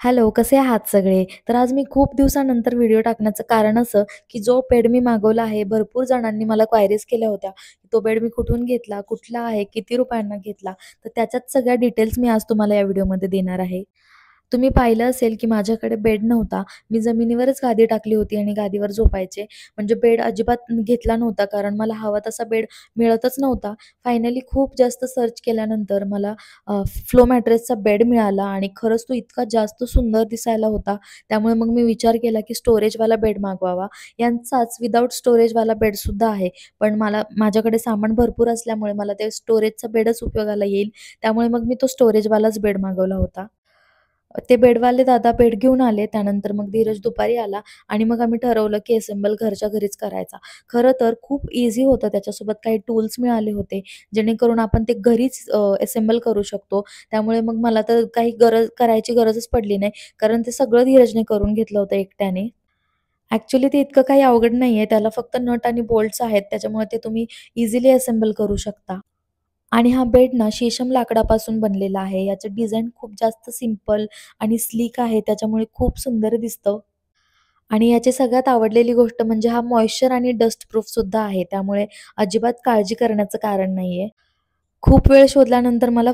Hello, कसे आहात सगळे? तर आज मी खूप दिवसानंतर व्हिडिओ टाकण्याचं कारण असं, की जो बेड मी मागवला आहे, भरपूर जणांनी मला क्वायरीज केल्या होत्या. तो बेड मी कुठून घेतला? कुठला आहे? किती रुपयांना घेतला? तर त्याच्याच सगळ्या डिटेल्स मी आज तुम्हाला या व्हिडिओमध्ये देणार आहे. तुम्ही पाहिलं असेल, की माझ्याकडे बेड नव्हता. मी जमिनीवरच गादी टाकली होती आणि गादीवर झोपायचे. म्हणजे बेड अजिबात घेतला नव्हता, कारण मला हवा तसा बेड मिळतच नव्हता. फायनली खूप जास्त सर्च केल्यानंतर मला फ्लो मॅट्रेसचा बेड मिळाला आणि खरंच तो इतका जास्त सुंदर दिसायला होता. त्यामुळे मग मी विचार केला, की स्टोरेजवाला बेड मागवावा. यांचाच विदाऊट स्टोरेजवाला बेडसुद्धा आहे. पण मला माझ्याकडे सामान भरपूर असल्यामुळे मला ते स्टोरेजचा बेडच उपयोगाला येईल. त्यामुळे मग मी तो स्टोरेजवालाच बेड मागवला होता. ते बेडवाले दादा बेड घेऊन आले. त्यानंतर मग धीरज दुपारी आला आणि मग आम्ही ठरवलं, की असेंबल घरच्या घरीच करायचा. खरं तर खूप ईझी होतं. त्याच्यासोबत काही टूल्स मिळाले होते, जेणेकरून आपण ते घरीच असेंबल करू शकतो. त्यामुळे मग मला तर काही करायची गरजच पडली नाही. कारण ते सगळं धीरजने करून घेतलं होतं एकट्याने. ॲक्चुअली ते इतकं काही अवघड नाहीये. त्याला फक्त नट आणि बोल्ट्स आहेत. त्याच्यामुळे ते तुम्ही इझिली असेंबल करू शकता. आणि हा बेड ना शीशम लाकडापासून बनलेला आहे. याचं डिझाइन खूप जास्त सिंपल आणि स्लीक आहे. त्याच्यामुळे खूप सुंदर दिसतं. आणि याची सगळ्यात आवडलेली गोष्ट म्हणजे हा मॉइश्चर आणि डस्ट प्रूफ सुद्धा आहे. त्यामुळे अजिबात काळजी करण्याचं कारण नाहीये. खूप वेळ शोधल्यानंतर मला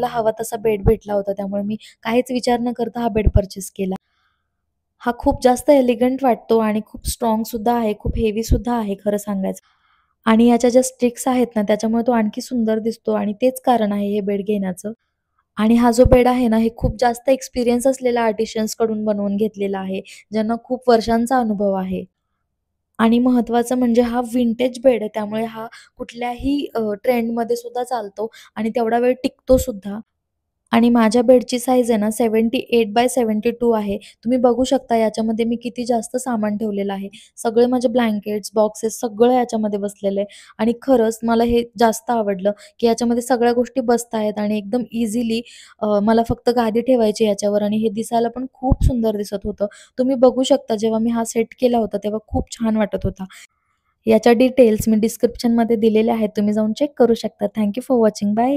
हवा तसा बेड भेटला होता. त्यामुळे मी काहीच विचार न करता हा बेड पर्चेस केला. हा खूप जास्त एलिगंट वाटतो आणि खूप स्ट्राँग सुद्धा आहे. खूप हेवी सुद्धा आहे खरं सांगायचं. आणि याच्या ज्या स्ट्रिक्स आहेत ना, त्याच्यामुळे तो आणखी सुंदर दिसतो आणि तेच कारण आहे हे बेड घेण्याचं. आणि हा जो बेड आहे ना, हे खूप जास्त एक्सपिरियन्स असलेल्या आर्टिशियन्सकडून बनवून घेतलेला आहे, ज्यांना खूप वर्षांचा अनुभव आहे. आणि महत्त्वाचं म्हणजे हा विंटेज बेड आहे, त्यामुळे हा कुठल्याही ट्रेंडमध्ये सुद्धा चालतो आणि तेवढा वेळ टिकतो सुद्धा. आणि माझ्या बेडची साईज आहे ना 78/72 आहे. तुम्ही बघू शकता याच्यामध्ये मी किती जास्त सामान ठेवलेलं आहे. सगळे माझे ब्लँकेट्स, बॉक्सेस सगळं याच्यामध्ये बसलेलं आहे आणि खरंच मला हे जास्त आवडलं, की याच्यामध्ये सगळ्या गोष्टी बसतायत आणि एकदम इझिली मला फक्त गादी ठेवायची याच्यावर आणि हे दिसायला पण खूप सुंदर दिसत होतं. तुम्ही बघू शकता जेव्हा मी हा सेट केला होता तेव्हा खूप छान वाटत होता. याच्या डिटेल्स मी डिस्क्रिप्शनमध्ये दिलेल्या आहेत. तुम्ही जाऊन चेक करू शकता. Thank for watching. बाय.